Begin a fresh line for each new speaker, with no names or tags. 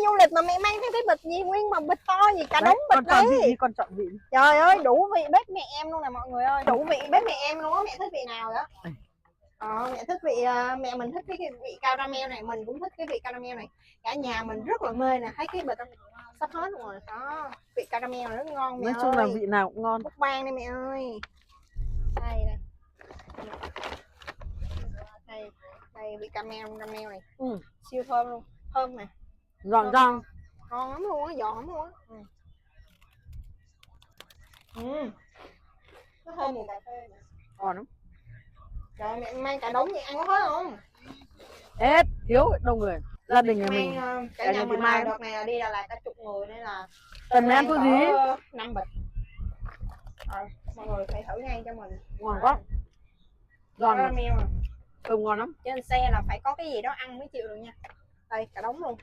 du lịch mà mẹ mang theo cái bịch gì nguyên mà bịch to gì cả
Đấy,
đống
con
bịch
chọn
đấy.
vị đi, con chọn vị đi.
Trời ơi đủ vị bếp mẹ em luôn nè mọi người ơi, đủ vị bếp mẹ em luôn á. Mẹ thích vị nào vậy? Mẹ thích vị mẹ mình thích cái vị caramel này, mình cũng thích cái vị caramel này, cả nhà mình rất là mê nè. Thấy cái bịch sắp hết rồi đó, vị caramel rất ngon mẹ
Nói
ơi.
chung là vị nào cũng ngon.
Bút ban đây mẹ ơi. Đây đây. Đây vị caramel này. Siêu thơm luôn, thơm nè,
Giòn giòn,
ngon lắm luôn á, giòn lắm luôn á. Có thơm mùi cà phê nè.
ngon lắm.
Trời mẹ mang cả đống vậy ăn có hết không?
Hết, thiếu đông người. Gia đình nhà mình,
cả nhà
chị
mình
Mai
đợt này là đi Đà Lạt cả chục người nên là
cần ăn cái gì?
5 bịch. Mọi người phải thử ngay cho mình.
Ngon quá. Giòn.
Caramel à.
Ngon lắm.
Trên xe là phải có cái gì đó ăn mới chịu được nha. Đây cả đống luôn.